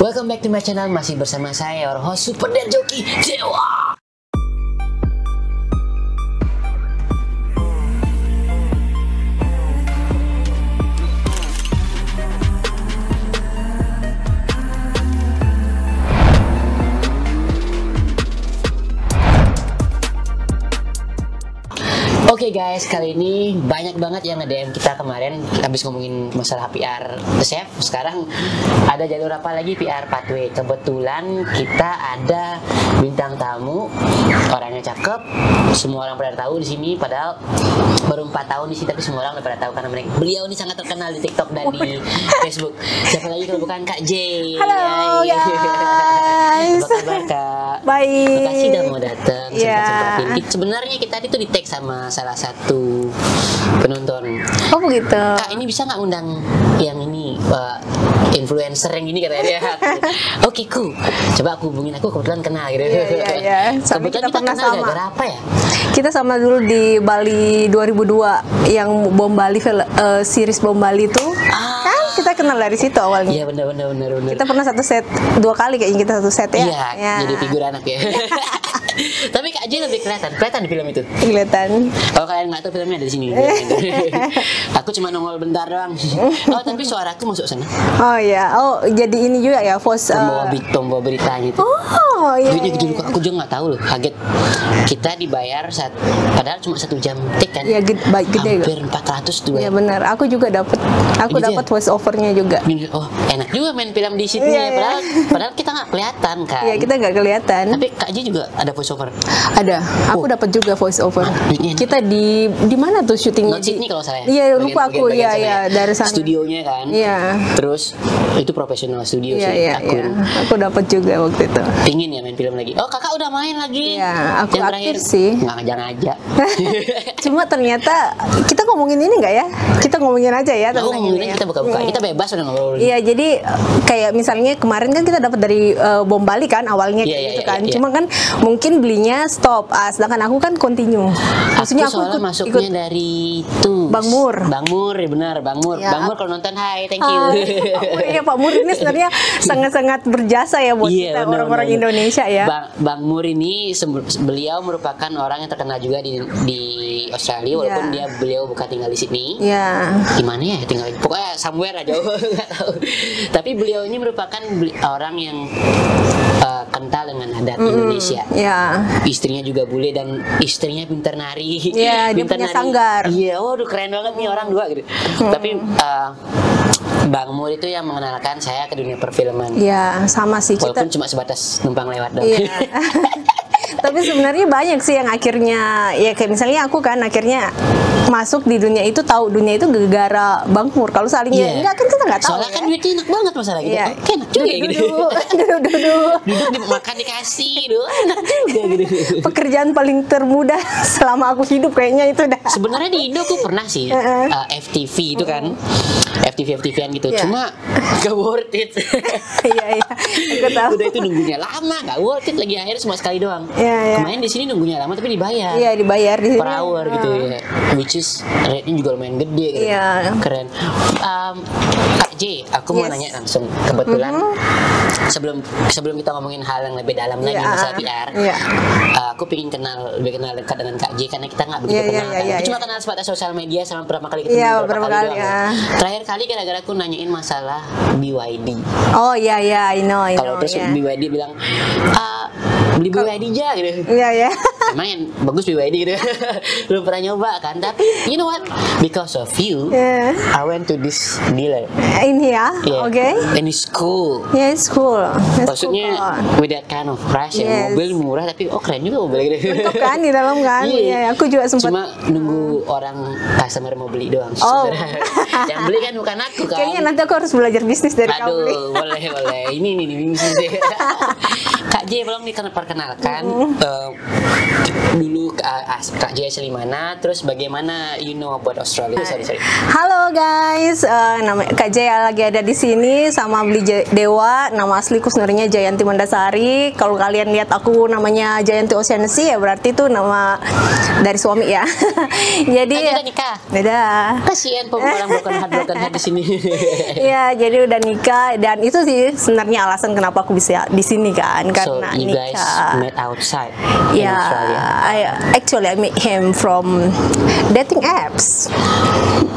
Welcome back to my channel, masih bersama saya, your host Super Dan Joki Dewa. Oke guys, kali ini banyak banget yang nge-DM kita kemarin habis ngomongin masalah PR chef. Sekarang ada jalur apa lagi, PR pathway. Kebetulan kita ada bintang tamu, orangnya cakep, semua orang pada tahu di sini. Padahal baru 4 tahun di sini, tapi semua orang udah pada tahu karena beliau ini sangat terkenal di TikTok dan di Facebook. Siapa lagi kalau bukan Kak J? Halo guys. Apa kabar Kak? Baik. Makasih udah mau datang. Yeah. Sebenarnya kita itu di tag sama salah satu penonton. Oh begitu. Kak, ini bisa nggak undang yang ini influencer yang ini katanya dia. Oke, coba aku hubungin, aku kebetulan kenal gitu. Iya. Kebetulan kita pernah kenal sama. gara-gara apa ya? Kita sama dulu di Bali 2002 yang Bom Bali series Bom Bali itu. Kan kita kenal dari situ awalnya. Iya benar. Kita pernah satu set 2 kali kayaknya kita satu set ya. Iya, jadi figur anak ya. Tapi Kak J lebih kelihatan di film itu. Kelihatan. Kalau kalian nggak tahu filmnya ada di sini. Aku cuma nongol bentar doang. Oh, tapi suaraku masuk sana. Oh iya. Oh, jadi ini juga ya voice Pembawa beritanya itu. Oh iya. Duitnya gede loh, aku juga nggak tahu loh. Kaget. Kita dibayar padahal cuma 1 jam take kan. Iya, gede. Hampir 400 tuh. Iya benar. Aku juga dapat. Aku Gitu dapat ya? voice overnya juga. Oh, enak juga main film di situ Iya, ya. Padahal kita nggak kelihatan kan. Iya, kita nggak kelihatan. Tapi Kak J juga ada voice over. Ada. Aku dapat juga voice over. Duitnya enak. Kita di mana tuh syutingnya? Not Sydney kalau saya. Iya, lupa aku. Bagian sana Iya, dari sana. Studionya kan. Iya. Terus itu profesional studio sih. Iya. Aku dapat juga waktu itu. Pingin ya main film lagi. Oh, Kakak udah main lagi. Iya, aku yang aktif sih. Nggak ngajak-ngajak. Cuma ternyata kita ngomongin ini nggak ya? Kita ngomongin aja ya tentang ini. Kita buka-buka. Kita bebas udah ngobrol. Iya, jadi kayak misalnya kemarin kan kita dapat dari Bom Bali kan awalnya kayak gitu kan. Cuma kan mungkin belinya stop. Sedangkan aku kan continue. Maksudnya aku soalnya masuknya dari itu Bang Mur. Bang Mur, ya benar, Bang Mur. Ya, Bang Mur kalau nonton, hai, thank you. Pak Mur ini sebenarnya sangat-sangat berjasa ya buat kita orang-orang Indonesia ya. Bang Mur ini beliau merupakan orang yang terkenal juga di Australia, walaupun beliau bukan tinggal di Sydney. Iya. Di mana ya tinggal? Pokoknya somewhere aja, nggak tahu. Tapi beliau ini merupakan orang yang kental dengan adat Indonesia. Iya. Istrinya juga bule dan istrinya pintar nari. Iya, dia punya sanggar. Iya, waduh keren banget nih orang dua gitu. Tapi Bang Mur itu yang mengenalkan saya ke dunia perfilman. Iya, sama sih kita. Walaupun cuma sebatas numpang lewat dong. Iya. Tapi sebenarnya banyak sih yang akhirnya ya kayak misalnya aku kan akhirnya masuk di dunia itu, tahu dunia itu gara-gara Bang Mur. Kalau salingnya enggak kan kita nggak tahu. Soalnya kan duitnya enak banget masalah gitu. Iya. Oke, enak juga gitu. Duduk makan dikasih, enak juga gitu. Pekerjaan paling termudah selama aku hidup kayaknya itu dah. Sebenarnya di Indo aku pernah sih FTV itu kan. FTV-an gitu. Cuma gak worth it. Iya. Aku tahu. Udah itu nunggunya lama, gak worth it lagi, akhirnya cuma sekali doang. Iya. Kemarin di sini nunggunya lama tapi dibayar. Iya, dibayar di sini. Per hour gitu ya. Which is rate-nya juga lumayan gede gitu. Iya. Keren. Kak J, aku mau nanya langsung. Kebetulan sebelum kita ngomongin hal yang lebih dalam lagi masalah PR, aku pengen lebih kenal dekat dengan Kak J karena kita nggak begitu kenal kan. Aku cuma kenal sebatas sosial media sama beberapa kali ketemu. Iya, beberapa kali doang. Terakhir kali gara-gara aku nanyain masalah BYD. Oh iya, I know. Kalau terus BYD bilang beli BYD aja gitu. Iya. Emang yang bagus BYD gitu. Belum pernah nyoba kan. Tapi you know what? Because of you, I went to this dealer. Ini ya, oke. And it's cool. Yeah, it's cool. Maksudnya with that kind of price, mobil murah tapi keren juga mobil gitu. Untuk kan di dalam kan. Iya, aku juga sempat. Cuma nunggu orang customer mau beli doang. Oh. Yang beli kan bukan aku kan. Kayaknya nanti aku harus belajar bisnis dari kamu. Aduh, boleh. Ini bisnis deh. Kak J, belum diperkenalkan dulu Kak Jaya asli mana, terus bagaimana you know about Australia? Sorry. Halo guys, nama Kak Jaya lagi ada di sini sama Beli Dewa. Nama asliku sebenarnya Jayanti Mandasari. Kalau kalian lihat aku namanya Jayanti Oceanasi ya berarti itu nama dari suami ya. Jadi udah nikah. Beda. Kasihan orang broken heart di sini. Ya, jadi udah nikah dan itu sih sebenarnya alasan kenapa aku bisa di sini kan karena so, you nikah. guys met outside in Yeah, Australia. I met him from dating apps.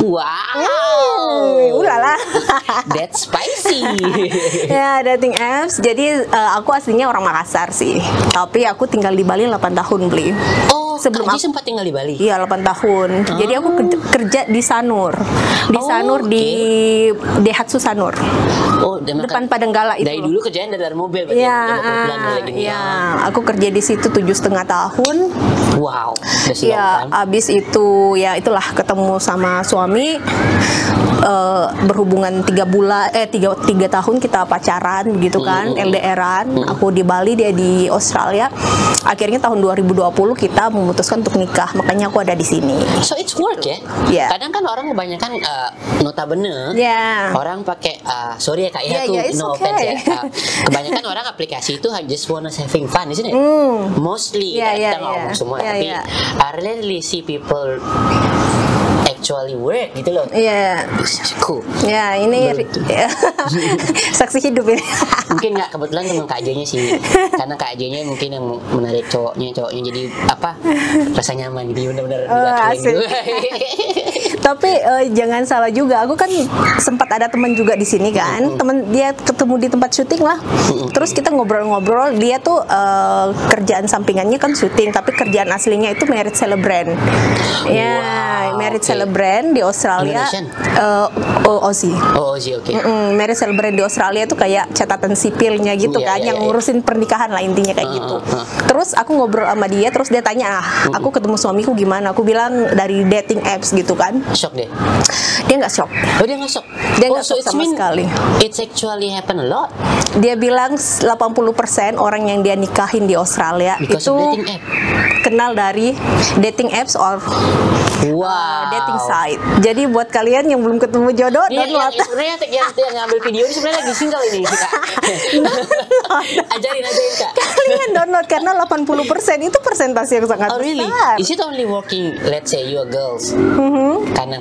Wow. Ulala. That's spicy. Ya, dating apps. Jadi aku aslinya orang Makassar sih. Tapi aku tinggal di Bali 8 tahun beli. Oh, sebelum Kak Ji aku sempat tinggal di Bali. Iya, 8 tahun. Jadi aku kerja di Sanur. Di Sanur okay. di Daihatsu Sanur. Oh, depan Padanggala itu. Dari dulu kerjaan dari mobil berarti. Iya, ya. aku kerja di situ 7,5 tahun. Wow, udah sih Ya, abis itu ya itulah ketemu sama suami, berhubungan 3 tahun kita pacaran gitu kan, LDRan. Aku di Bali, dia di Australia. Akhirnya tahun 2020 kita memutuskan untuk nikah, makanya aku ada di sini. So it's work ya? Yeah. Kadang kan orang kebanyakan notabene orang pakai sorry ya Kak ya, no offense ya. Kebanyakan orang aplikasi itu just wanna having fun, isn't it? Mostly kita ngomong semua, tapi I rarely see people actually work gitu loh. Iya. Cool. Ya, ini saksi hidup ini. Mungkin nggak kebetulan teman Kak J-nya sih, karena Kak J-nya mungkin yang menarik cowoknya jadi apa rasa nyaman gitu, benar-benar gitu. Tapi jangan salah juga, aku kan sempat ada teman juga di sini kan, teman dia ketemu di tempat syuting lah. Terus kita ngobrol-ngobrol, dia tuh kerjaan sampingannya kan syuting, tapi kerjaan aslinya itu marriage celebrant. Ya, marriage celebrant di Australia. Aussie. Oh, Aussie, oke. Marriage celebrant di Australia tuh kayak catatan sipilnya gitu kan, yang ngurusin pernikahan lah intinya kayak gitu. Terus aku ngobrol sama dia, terus dia tanya, aku ketemu suamiku gimana? Aku bilang dari dating apps gitu kan. Shock deh. Dia nggak shock. Oh, dia nggak shock. Dia nggak shock sama sekali. It's actually happen a lot. Dia bilang 80% orang yang dia nikahin di Australia because itu dating app. Kenal dari dating apps or dating site. Jadi buat kalian yang belum ketemu jodoh, download. Sebenarnya yang ngambil video ini sebenarnya lagi single ini Kak. Ajarin Kak. Kalian download karena 80% itu persentase yang sangat besar. Really? Is it only working? Let's say you are girls. Karena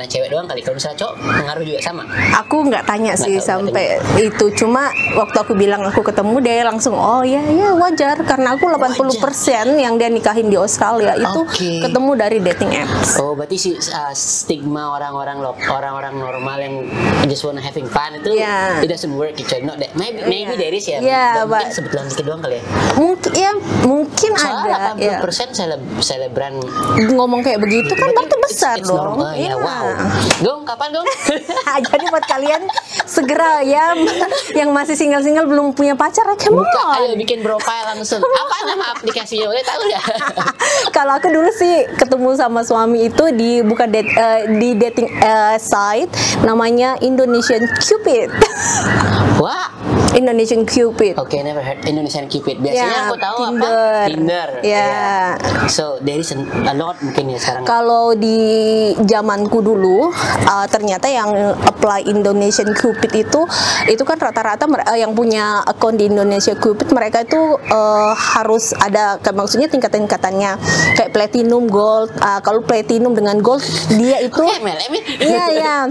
cewek doang kali. Kalau misalnya cowok pengaruh juga sama. Aku nggak tanya sih sampai itu. Cuma waktu aku bilang aku ketemu dia langsung ya wajar karena aku 80% yang dia nikahin di Australia itu ketemu dari dating apps. Oh, berarti si stigma orang-orang normal yang just wanna having fun itu it doesn't work gitu. Not that. Maybe there is ya. Mungkin sebetulan dikit doang kali ya. Mungkin soalnya ada 80% selebran ngomong kayak begitu kan berarti besar dong. Normal, ya. Wow. Gong, kapan Gong? Jadi buat kalian segera ya yang masih single belum punya pacar, buka ayo bikin profile langsung. Apa nama aplikasinya? Boleh tahu ya? Kalau aku dulu sih ketemu sama suami itu di di dating site namanya Indonesian Cupid. Wah, Indonesian Cupid. Oke, never heard Indonesian Cupid. Biasanya aku tahu Tinder. Ya. So there is a lot mungkin ya sekarang. Kalau di zamanku dulu ternyata yang apply Indonesian Cupid itu kan rata-rata yang punya akun di Indonesia Cupid mereka itu harus ada maksudnya tingkatan-tingkatannya kayak platinum, gold. Kalau platinum dengan gold dia itu iya.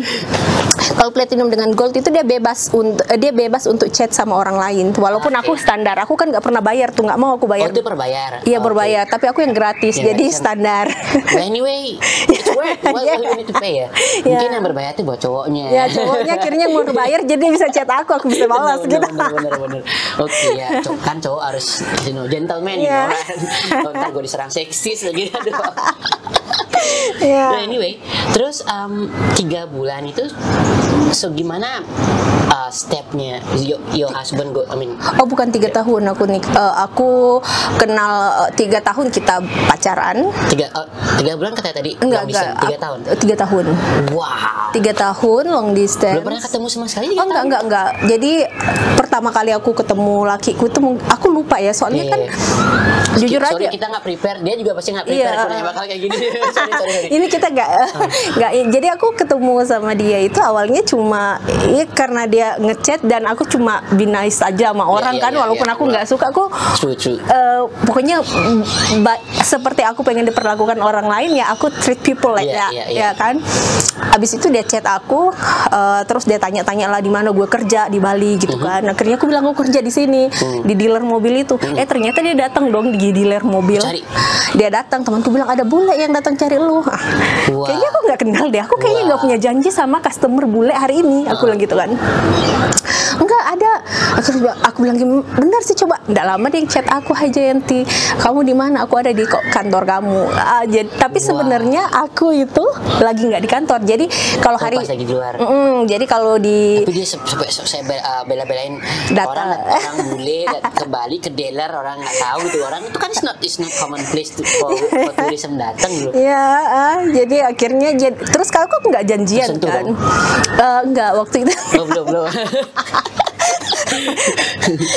Kalau platinum dengan gold itu dia bebas untuk chat sama orang lain. Walaupun aku standar, aku kan nggak pernah bayar tuh, nggak mau aku bayar. Oh, itu berbayar. Iya berbayar, tapi aku yang gratis, jadi standar. Anyway, it's worth you need to pay ya. Mungkin yang berbayar itu buat cowoknya. Ya cowoknya akhirnya mau berbayar, jadi bisa chat aku bisa balas gitu. Bener. Oke ya, kan cowok harus gentleman gitu kan. Ntar gue diserang seksis lagi. Nah, anyway, terus 3 bulan itu so gimana stepnya your husband bukan 3 tahun aku kenal 3 tahun kita pacaran. 3 bulan kata tadi? Enggak 3 tahun? 3 tahun. Wow, 3 tahun long distance. Belum pernah ketemu sama sekali? Enggak. Jadi pertama kali aku ketemu lakiku itu aku lupa ya, soalnya kan jujur sorry, aja. kita nggak prepare, dia juga pasti nggak prepare kalau bakal kayak gini. sorry. Ini kita nggak. Jadi aku ketemu sama dia itu awalnya cuma ya karena dia ngechat dan aku cuma be nice aja sama orang kan, walaupun aku nggak suka, aku pokoknya seperti aku pengen diperlakukan orang lain ya, aku treat people like that, ya kan. Abis itu dia chat aku, terus dia tanya-tanya lah di mana gue kerja di Bali gitu kan. Akhirnya aku bilang aku kerja di sini di dealer mobil itu. Ternyata dia datang dong di dealer mobil. Dia datang, temanku bilang ada bule yang datang cari lu. Kayaknya aku nggak kenal deh. Aku kayaknya nggak punya janji sama customer bule hari ini. Aku bilang gitu kan. Enggak ada. Aku bilang benar sih, coba. Nggak lama dia chat aku, hai Jayanti, kamu di mana? Aku ada di kantor kamu. Tapi sebenarnya aku itu lagi nggak di kantor. Jadi kalau hari pas lagi di luar. Jadi kalau di tapi dia saya bela-belain orang bule ke Bali, ke dealer, orang nggak tahu gitu. Orang itu kan it's not common place for tourism datang gitu. Ya, jadi akhirnya terus kalau aku nggak janjian kan? Nggak waktu itu. Belum.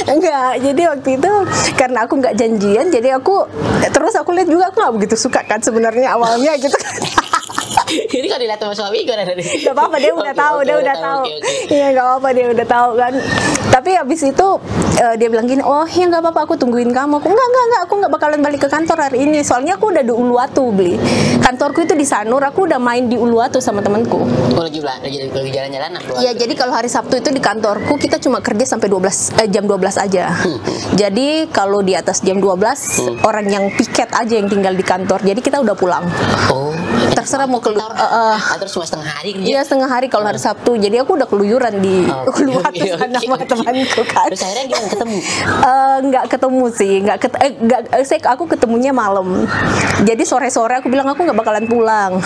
Enggak, jadi waktu itu karena aku nggak janjian, jadi aku lihat juga aku nggak begitu suka kan sebenarnya awalnya gitu kan. Ini kalau dilihat sama suami gimana tadi? Gak apa-apa, dia udah tahu. Iya, gak apa-apa, dia udah tahu kan. Tapi habis itu dia bilang gini, oh ya gak apa-apa, aku tungguin kamu. Aku enggak, aku gak bakalan balik ke kantor hari ini. Soalnya aku udah di Uluwatu beli. Kantorku itu di Sanur, aku udah main di Uluwatu sama temanku. Oh, lagi jalan-jalan? Iya, jadi kalau hari Sabtu itu di kantorku kita cuma kerja sampai jam 12 aja. Jadi kalau di atas jam 12 orang yang piket aja yang tinggal di kantor. Jadi kita udah pulang. Oh, terserah mau keluar. Terus cuma setengah hari kerja? Iya, setengah hari kalau hari Sabtu. Jadi aku udah keluyuran di Uluwatu sana sama temanku kan. Terus akhirnya gimana ketemu? Nggak ketemu sih, aku ketemunya malam. Jadi sore-sore aku bilang aku nggak bakalan pulang.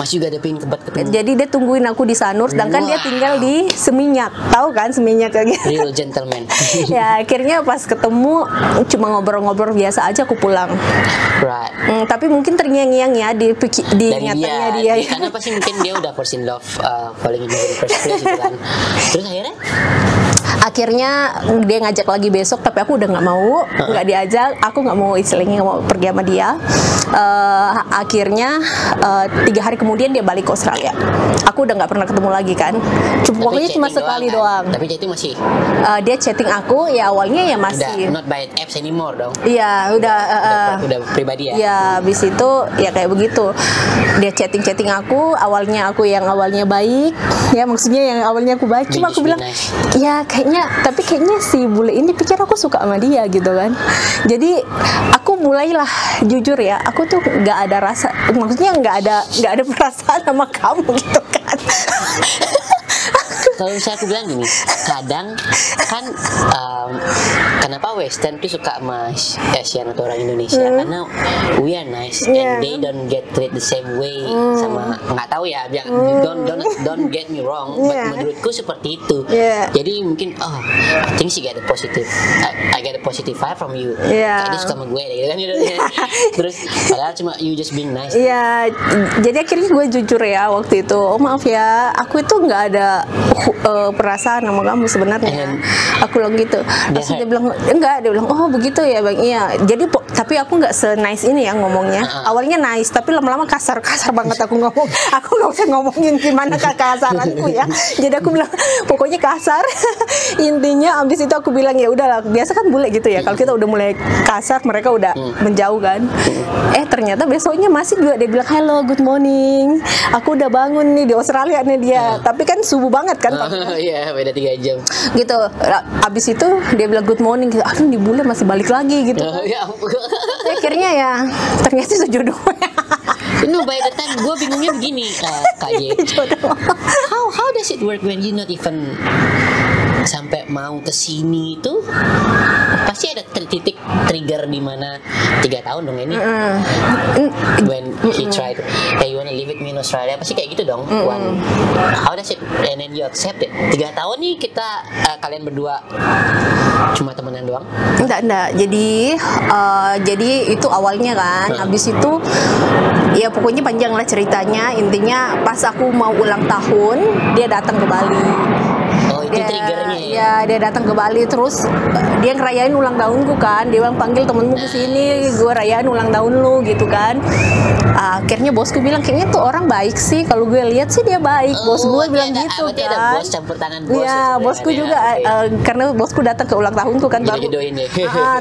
Masih juga ada pengen ketemu. Jadi dia tungguin aku di Sanur, sedangkan dia tinggal di Seminyak. Tahu kan Seminyak kayak gitu. Real gentleman. Ya, akhirnya pas ketemu cuma ngobrol-ngobrol biasa aja, aku pulang. Right. Tapi mungkin terngiang-ngiang ya di ingatannya dia. Karena pasti mungkin dia udah first in love, falling in love in the first place gitu kan. Terus akhirnya dia ngajak lagi besok, tapi aku udah nggak mau, nggak diajak. Aku nggak mau, istilahnya nggak mau pergi sama dia. Akhirnya 3 hari kemudian dia balik ke Australia. Aku udah nggak pernah ketemu lagi kan. Pokoknya cuma sekali doang. Tapi chatting masih? Dia chatting aku ya awalnya ya masih. Udah not by apps anymore dong? Iya, udah pribadi ya? Iya, habis itu ya kayak begitu. Dia chatting aku, awalnya baik, ya maksudnya yang awalnya aku baik, cuma aku bilang ya tapi kayaknya si bule ini pikir aku suka sama dia gitu kan. Jadi aku mulailah jujur ya, aku tuh nggak ada rasa, maksudnya nggak ada perasaan sama kamu gitu kan. Kalau misalnya aku bilang gini, kadang kan kenapa Western tuh suka sama Asian atau orang Indonesia, karena we are nice and they don't get treated the same way. Sama nggak tahu ya, don't get me wrong, but menurutku seperti itu. Jadi mungkin I think she get a positive, I get a positive vibe from you. Kayak dia suka sama gue gitu kan. Terus padahal cuma you just being nice. Iya, jadi akhirnya gue jujur ya waktu itu, oh maaf ya, aku itu nggak ada perasaan sama kamu sebenarnya. Aku bilang gitu. Terus dia bilang enggak, dia bilang oh begitu ya bang. Iya. Jadi tapi aku nggak se-nice ini ya ngomongnya. Awalnya nice, tapi lama-lama kasar banget aku ngomong. Aku nggak usah ngomongin gimana kekasaranku ya. Jadi aku bilang pokoknya kasar. Intinya abis itu aku bilang ya udahlah, biasa kan bule gitu ya. Kalau kita udah mulai kasar, mereka udah menjauh kan. Ternyata besoknya masih juga dia bilang hello, good morning. Aku udah bangun nih di Australia nih dia. Tapi kan subuh banget kan. Iya, beda 3 jam. Gitu. Abis itu dia bilang good morning gitu. Aduh, di bule masih balik lagi gitu. Ya ampun. Akhirnya ya ternyata itu jodohnya. No, by the time gue bingungnya begini, Kak Ye. How does it work when you not even sampai mau kesini itu? Pasti ada titik trigger di mana 3 tahun dong ini. When he tried, hey you wanna live with me in Australia, pasti kayak gitu dong. How does it, and then you accept it? 3 tahun nih kita kalian berdua cuma temenan doang? Enggak. Jadi itu awalnya kan. Habis itu ya pokoknya panjang lah ceritanya. Intinya pas aku mau ulang tahun dia datang ke Bali. Oh itu triggernya ya. Ya, dia datang ke Bali terus dia ngerayain ulang tahunku kan. Dia bilang panggil temenmu ke sini, gue rayain ulang tahun lu gitu kan. Akhirnya bosku bilang kayaknya tuh orang baik sih. Kalau gue lihat sih dia baik. Bos gue bilang gitu berarti kan. ada bos campur tangan bos. Ya, bosku juga karena bosku datang ke ulang tahunku kan baru. Jodohin ya.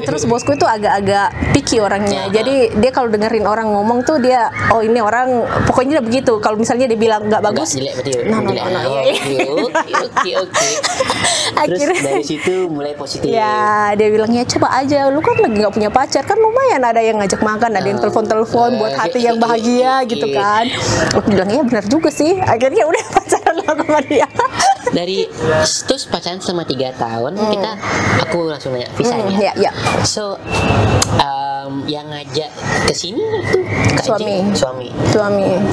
Terus bosku itu agak-agak picky orangnya. Jadi dia kalau dengerin orang ngomong tuh dia ini orang pokoknya udah begitu. Kalau misalnya dia bilang nggak bagus, jelek berarti. Oke. Terus dari situ mulai positif. Ya, dia bilangnya coba aja, lu kan lagi nggak punya pacar kan lumayan ada yang ngajak makan, ada yang telepon-telepon buat hati yang bahagia gitu kan. Aku bilang ya benar juga sih. Akhirnya udah pacaran lah sama dia. Dari terus pacaran sama 3 tahun aku langsung nanya visanya. Ya. So yang ngajak ke sini itu Kak suami.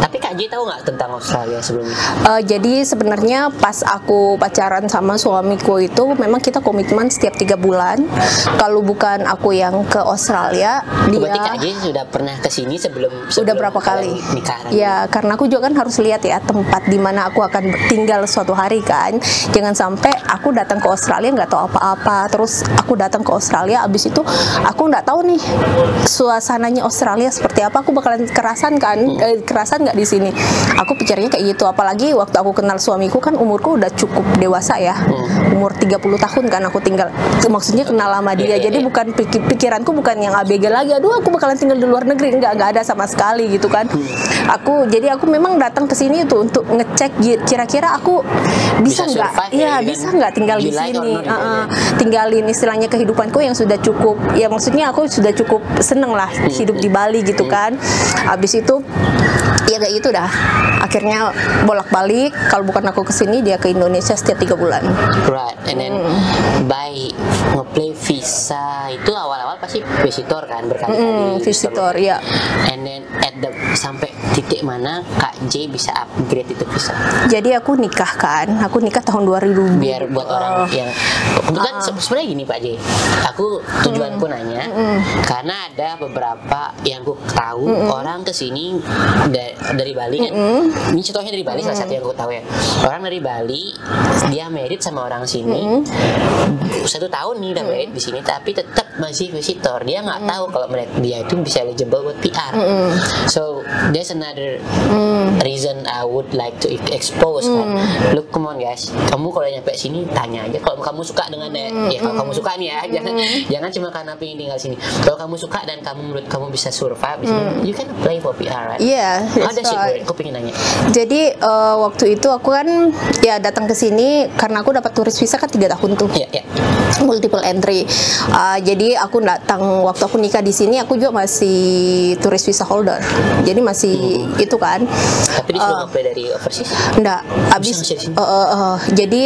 Tapi Kak J tahu nggak tentang Australia sebelumnya? Jadi sebenarnya pas aku pacaran sama suamiku itu memang kita komitmen setiap 3 bulan. Kalau bukan aku yang ke Australia, berarti Kak J sudah pernah ke sini sebelum udah berapa kali nikahan? Ya, karena aku juga kan harus lihat ya tempat di mana aku akan tinggal suatu hari kan. Jangan sampai aku datang ke Australia nggak tahu apa-apa. Terus aku datang ke Australia, abis itu aku nggak tahu nih suasananya Australia seperti apa, aku bakalan kerasan nggak di sini. Aku pikirnya kayak gitu, apalagi waktu aku kenal suamiku kan umurku udah cukup dewasa ya, umur 30 tahun kan aku tinggal, maksudnya kenal lama dia. Jadi bukan pikiranku bukan yang ABG lagi, aduh aku bakalan tinggal di luar negeri, nggak ada sama sekali gitu kan. Aku memang datang ke sini itu untuk ngecek kira-kira aku bisa nggak, bisa nggak tinggal di sini, tinggalin istilahnya kehidupanku yang sudah cukup, ya maksudnya aku sudah cukup seneng lah hidup di Bali gitu kan. Abis itu ya kayak gitu dah. Akhirnya bolak-balik, kalau bukan aku kesini dia ke Indonesia setiap 3 bulan. Right, and then by ngeplay visa itu awal-awal pasti visitor kan, berkali-kali. Visitor ya. And then sampai titik mana Kak J bisa upgrade itu visa? Jadi aku nikah tahun 2000. Biar buat orang yang kebetulan sebenarnya gini Pak J, aku tujuanku nanya karena ada beberapa yang aku tahu orang kesini dari Bali kan. Ini contohnya dari Bali, salah satu yang aku tahu ya. Orang dari Bali dia married sama orang sini 1 tahun nih udah married di sini, tapi tetap masih visitor. Dia nggak tahu kalau dia itu bisa eligible buat PR. So there's another reason I would like to expose kan. Look, come on guys, kamu kalau nyampe sini tanya aja kalau kamu suka dengan kalau kamu suka nih ya, jangan cuma karena pengen tinggal sini. Kalau kamu suka dan menurut kamu bisa survive di sini, you can apply for PR, right? Iya. Ada sih, aku pengen nanya. Jadi waktu itu aku kan ya datang ke sini karena aku dapat turis visa kan 3 tahun tuh. Iya. Multiple entry. Jadi aku datang waktu aku nikah di sini, aku juga masih turis visa holder. Jadi masih itu kan. Tapi dia sudah apply dari overseas? Enggak. Jadi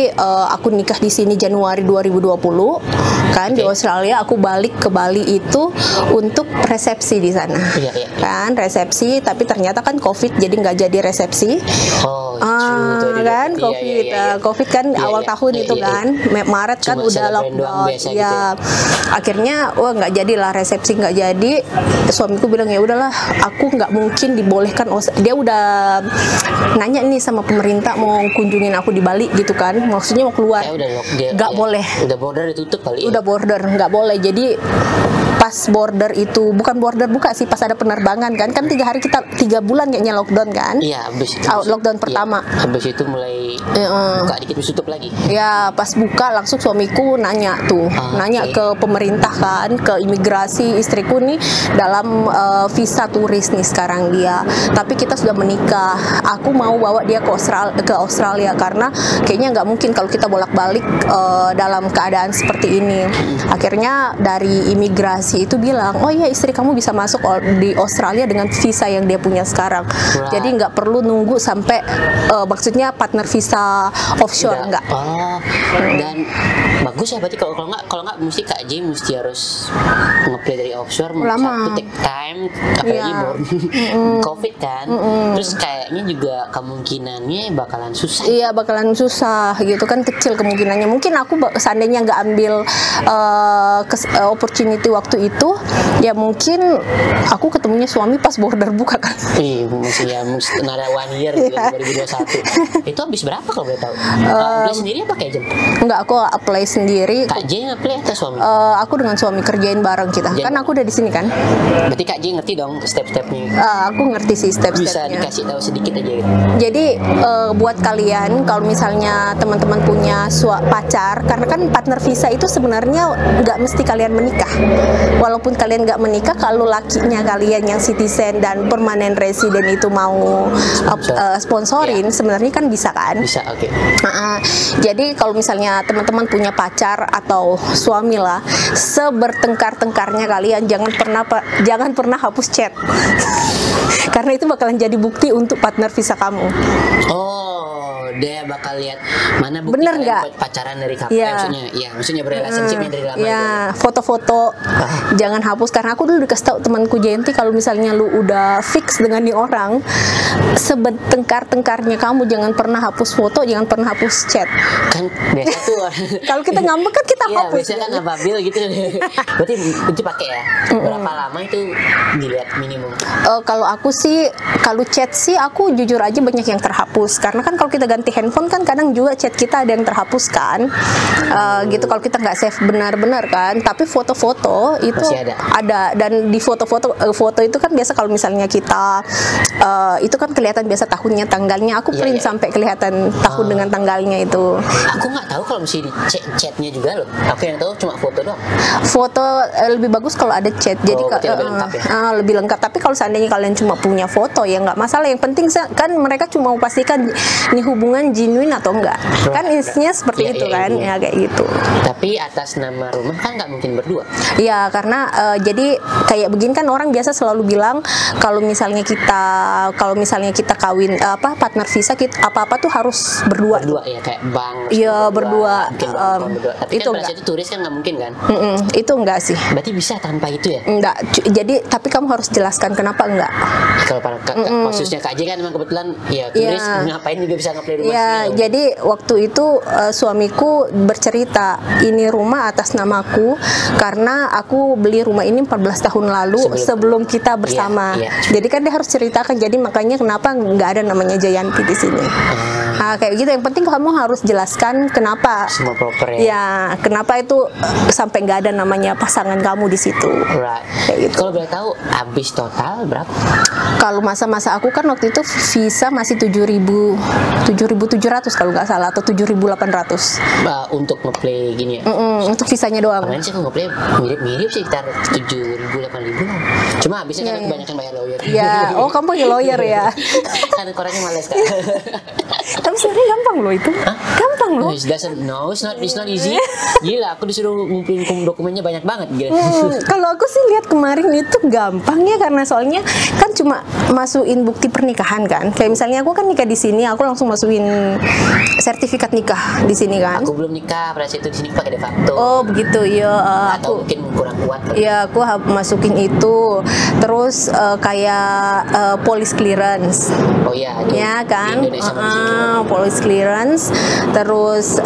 aku nikah di sini Januari 2020 kan. Di Australia aku balik ke Bali itu untuk resepsi di sana. Iya. Kan resepsi, tapi ternyata kan COVID jadi nggak jadi resepsi. Kan COVID kan awal tahun itu kan Maret kan udah lockdown ya. Gitu. Akhirnya nggak jadilah resepsi, nggak jadi. Suamiku bilang ya udahlah, aku nggak mungkin dibolehkan. Dia udah nanya nih sama pemerintah mau kunjungin aku di Bali gitu kan, maksudnya mau keluar nggak boleh. Udah border ditutup kali. Udah border nggak boleh. Jadi pas border itu bukan border buka sih, pas ada penerbangan kan 3 hari kita 3 bulan kayaknya lockdown kan. Iya, habis itu lockdown pertama. Habis itu mulai buka dikit tutup lagi. Ya, pas buka langsung suamiku nanya ke pemerintah kan, ke imigrasi, istriku nih dalam visa turis nih sekarang dia. Tapi kita sudah menikah. Aku mau bawa dia ke Australia karena kayaknya nggak mungkin kalau kita bolak-balik dalam keadaan seperti ini. Akhirnya dari imigrasi itu bilang, oh iya istri kamu bisa masuk di Australia dengan visa yang dia punya sekarang. Jadi nggak perlu nunggu sampai maksudnya partner visa offshore enggak. Dan bagus ya berarti kalau nggak mesti Kak J mesti harus nge-play dari offshore. Lama. Satu take time, apalagi COVID kan. Terus kayaknya juga kemungkinannya bakalan susah. Iya, bakalan susah gitu kan, kecil kemungkinannya. Mungkin aku seandainya nggak ambil opportunity waktu waktu itu ya mungkin aku ketemunya suami pas border buka kan. Masih ya nada 1 year gitu, 2021. Itu habis berapa kalau boleh tahu? Apply sendiri apa kayak agent? Enggak, aku apply sendiri. Kak J yang apply atau suami? Aku dengan suami kerjain bareng kita. Kan aku udah di sini kan. Berarti Kak J ngerti dong step-stepnya. Aku ngerti sih Bisa step-stepnya. dikasih tahu sedikit aja gitu. Jadi buat kalian kalau misalnya teman-teman punya pacar, karena kan partner visa itu sebenarnya nggak mesti kalian menikah. Walaupun kalian nggak menikah, kalau lakinya kalian yang citizen dan permanent resident itu mau sponsorin, sebenarnya kan bisa kan? Bisa, oke. Jadi kalau misalnya teman-teman punya pacar atau suami lah, sebertengkar-tengkarnya kalian jangan pernah hapus chat. Karena itu bakalan jadi bukti untuk partner visa kamu. Dia bakal lihat mana bukti Bener kalian nggak? pacaran dari kapan. Iya. Maksudnya berrelationshipnya dari lama. Ya, foto-foto jangan hapus. Karena aku dulu dikasih tahu temanku Jenti, kalau misalnya lu udah fix dengan nih orang, sebetengkar-tengkarnya kamu jangan pernah hapus foto, jangan pernah hapus chat. Kan biasa tuh. Kalau kita ngambek kan kita Iya, hapus. biasanya kan ababil gitu. Berarti itu pakai ya. Berapa lama itu dilihat minimum? Kalau aku sih, kalau chat sih aku jujur aja banyak yang terhapus. Karena kan kalau kita ganti handphone kan kadang juga chat kita ada yang terhapus kan. Gitu kalau kita nggak save benar-benar kan. Tapi foto-foto itu masih ada. Dan di foto itu kan biasa kalau misalnya kita itu kan kelihatan biasa tahunnya, tanggalnya. Aku print sampai kelihatan tahun dengan tanggalnya itu. Aku nggak tahu kalau mesti di chatnya juga loh. Aku yang tahu cuma foto doang. Foto lebih bagus kalau ada chat. Jadi lebih lengkap ya? Lebih lengkap. Tapi kalau seandainya kalian cuma punya foto ya nggak masalah. Yang penting kan mereka cuma mau pastikan ini hubungan genuine atau enggak. Kan intinya seperti itu kan. Ya kayak gitu. Tapi atas nama rumah kan nggak mungkin berdua. Iya, karena jadi kayak begini kan orang biasa selalu bilang kalau misalnya kita kawin partner visa, apa-apa tuh harus berdua. Berdua ya, kayak bank. Iya, berdua. Berdua. Tapi itu kan itu turis kan nggak mungkin kan? Itu enggak sih. Berarti bisa tanpa itu ya? Enggak. Jadi tapi kamu harus jelaskan kenapa enggak. Kalau para khususnya Kak J kan memang kebetulan ya turis ngapain juga bisa nge-play rumah ya, sini. Jadi waktu itu suamiku bercerita ini rumah atas namaku karena aku beli rumah ini 14 tahun lalu sebelum kita bersama. Jadi kan dia harus ceritakan. Jadi makanya kenapa nggak ada namanya Jayanti di sini. Kayak gitu. Yang penting kamu harus jelaskan kenapa. Semua proper ya. Ya, kenapa itu sampai nggak ada namanya pasangan kamu di situ. Right. Kayak gitu. Kalau boleh tahu habis total berapa? Kalau masa-masa aku kan waktu itu visa masih 7.700 kalau nggak salah, atau 7.800 untuk ngeplay gini ya? untuk visanya doang. Kemarin sih aku ngeplay mirip-mirip sih, sekitar 7.000 8.000 lah. Cuma habisnya kan kebanyakan bayar lawyer. Ya, kamu panggil lawyer ya? Kan orangnya males kan. Tapi sebenarnya gampang loh itu. Gampang loh. It's not easy. Gila, aku disuruh ngumpulin dokumennya banyak banget. Kalau aku sih lihat kemarin itu gampang ya, karena soalnya kan cuma masukin bukti pernikahan kan. Kayak misalnya aku kan nikah di sini, aku langsung masukin sertifikat nikah di sini kan. Aku belum nikah, pada saat itu di sini pakai de facto. Oh begitu ya. Atau mungkin kurang kuat. Ya aku masukin itu. Terus kayak police clearance. Oh iya. Ya kan. Indonesia police clearance. Terus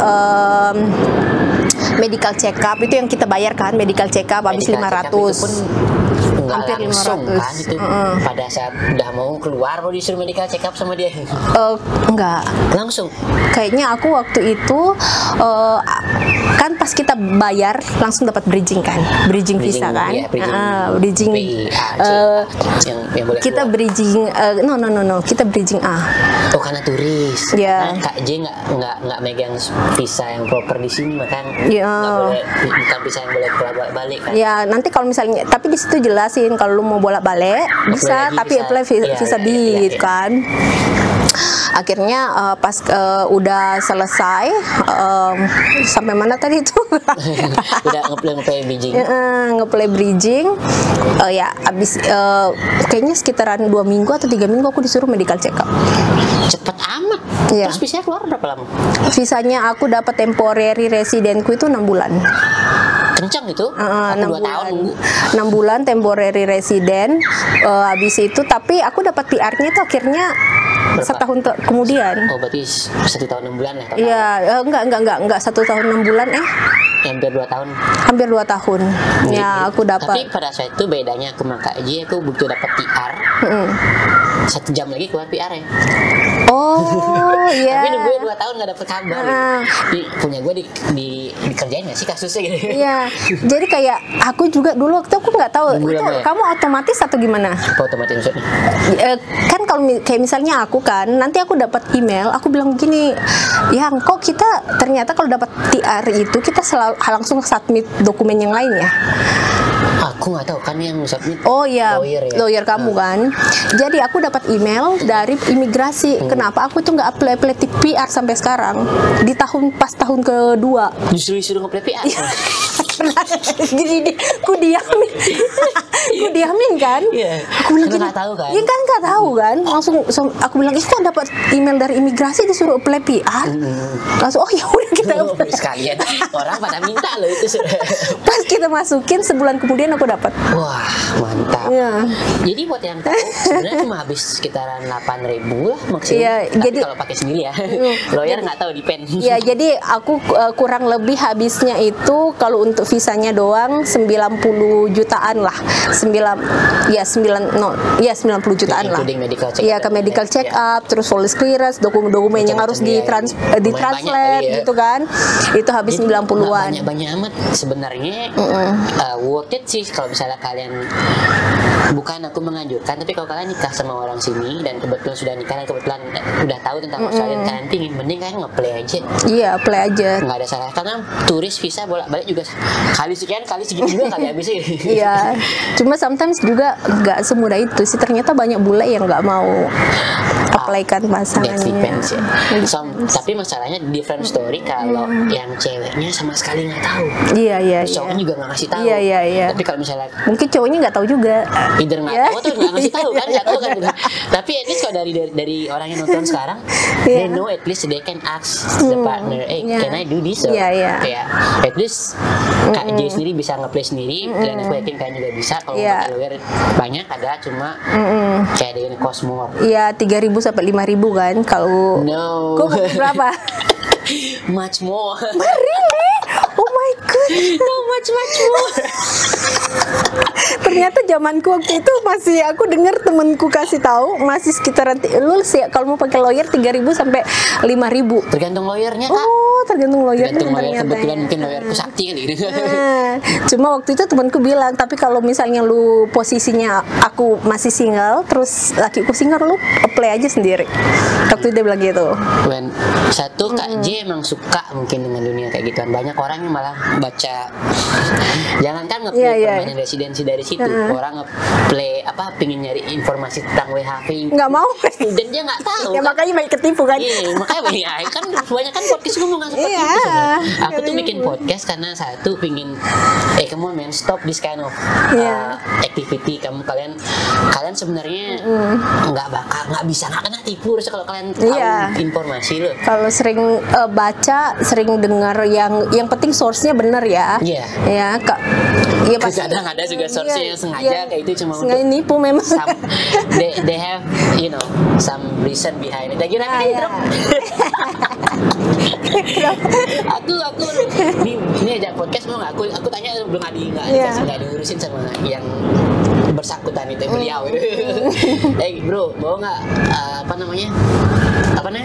medical check up itu yang kita bayar kan, medical check up habis 500. Hampir 500 kan itu. Pada saat udah mau keluar baru disuruh medical check up sama dia. Enggak. Langsung. Kayaknya aku waktu itu kan pas kita bayar langsung dapat bridging kan, bridging visa kan, ya, bridging. Yang boleh kita keluar. Bridging no, kita bridging A. Oh karena turis. Ya. Nah, Kak J nggak megang visa yang proper di sini, makanya nggak boleh, bukan visa yang boleh balik kan. Ya nanti kalau misalnya, tapi di situ jelasin kalau lu mau bolak-balik bisa, tapi apply visa D kan. Akhirnya pas udah selesai sampai mana tadi itu? Udah ngeplay bridging. Ngeplay bridging. Ya abis kayaknya sekitaran 2 minggu atau 3 minggu aku disuruh medical check up. Cepet amat. Ya. Terus visanya keluar berapa lama? Visanya aku dapat temporary residentku itu 6 bulan. kencang itu. Aku 2 tahun nunggu. 6 bulan temporary resident. Habis itu tapi aku dapat PR-nya itu akhirnya Berapa? setahun kemudian. Oh berarti 1 tahun 6 bulan lah. Iya, enggak 1 tahun 6 bulan Hampir 2 tahun. hampir 2 tahun. Ya, aku Tapi dapat. pada saat itu bedanya aku sama Kak J, aku butuh dapat PR. 1 jam lagi keluar PR ya. Oh, iya. Tapi nungguin 2 tahun gak dapet kabar. Punya gue dikerjain gak sih kasusnya gitu? Iya. Jadi kayak aku juga dulu waktu aku nggak tahu Nunggu itu lama ya? kamu otomatis atau gimana? Apa otomatis maksudnya? Kan kalau kayak misalnya aku kan nanti aku dapat email, aku bilang gini, yang kok kita ternyata kalau dapat TR itu kita selalu langsung submit dokumen yang lain ya. Aku nggak tahu kan yang submit. Oh iya, Lawyer ya? lawyer kamu kan. Jadi aku dapat email dari imigrasi. Kenapa aku tuh nggak apply PR sampai sekarang? Di pas tahun kedua. Justru disuruh nge-play PR. Jadi aku diamin kan. Iya. Aku bilang Karena gini, nggak tahu kan? iya kan nggak tahu kan. Langsung aku bilang, kok dapat email dari imigrasi disuruh apply PR. Langsung, oh ya udah kita Oh, apply. sekalian orang pada minta loh itu. Pas kita masukin sebulan kemudian aku dapat. Wah mantap. Iya. Jadi buat yang tahu sebenarnya cuma habis sekitaran 8.000 lah maksimal. Iya, Tapi jadi- kalau pakai sendiri ya, lawyer nggak tahu depend. Ya, jadi aku kurang lebih habisnya itu kalau untuk visanya doang 90 jutaan lah. 90 jutaan lah. Including medical check Iya, up ke dan medical lain-lain, check ya. up, terus police clearance, dokumen-dokumen yang harus Macam-macam, ya. Lumayan ditranslate banyak kali ya. gitu kan. Itu habis 90-an. Banyak amat sebenarnya. Worth it sih kalau misalnya kalian, bukan aku menganjurkan, tapi kalau kalian nikah sama orang sini dan kebetulan sudah nikah dan kebetulan udah tahu tentang Australia, kalian pingin, mending kalian nge-play aja. Iya, apply aja. Nggak ada salah, karena turis visa bolak-balik juga kali sekian kali segitu juga kali habis sih. Iya, cuma sometimes juga nggak semudah itu sih. Ternyata banyak bule yang nggak mau apply-kan That pasangannya. depends ya. Tapi masalahnya different story kalau yang ceweknya sama sekali nggak tahu. Iya, iya, iya. Cowoknya juga nggak ngasih tahu. Iya, iya, iya. Tapi kalau misalnya Mungkin cowoknya nggak tahu juga. either nggak Ya. tahu atau nggak ngasih tahu kan, nggak tahu kan. Tapi at least kalau dari orang yang nonton sekarang, they Iya. know at least they can ask the partner, Iya. can I do this? So, Iya, iya. kayak at least Kak J sendiri bisa nge-play sendiri, dan aku yakin kalian juga bisa. Kalau Iya. pakai lawyer banyak ada, cuma kayak ada yang cost more. Iya, 3.000 sampai 5.000 kan kalau. No. Kok berapa? Much more. Really? Oh my god. No, much more. Ternyata zamanku waktu itu masih, aku dengar temenku kasih tahu masih sekitaran lu sih kalau mau pakai lawyer 3.000 sampai 5.000. Tergantung lawyernya Kak. Oh, tergantung lawyernya Tergantung lawyer, ternyata. kebetulan ya. mungkin lawyerku sakti kali ini. Cuma waktu itu temanku bilang, tapi kalau misalnya lu posisinya aku masih single, terus lakiku single, lu apply aja sendiri. Waktu itu dia bilang gitu. Satu Kak J emang suka mungkin dengan dunia kayak gituan. Banyak orang yang malah baca, jangankan nge-play Iya, iya. permainan residensi dari situ, orang nge-play pingin nyari informasi tentang WHV, Nggak mau. dan dia nggak tahu. Ya kan? makanya banyak ketipu kan. Iya, makanya kan banyak kan podcast gue nggak seperti Iya. itu sebenarnya. Aku tuh bikin podcast karena satu pingin, come on man, stop this kind of Iya. activity. Kalian sebenarnya nggak bisa nggak kena tipu harusnya kalau kalian tahu Iya. informasi loh. Kalau sering baca, sering dengar yang penting source-nya benar ya. Iya. Ya, Kak. Iya pasti. Kadang ada juga source Iya, yang sengaja iya. kayak itu cuma Sengaja untuk nipu memang. they have some reason behind it. Lagi Iya. aku ini ajak podcast mau nggak? Aku tanya belum ada Iya. nggak diurusin sama yang bersangkutan itu beliau. Bro, mau nggak apa namanya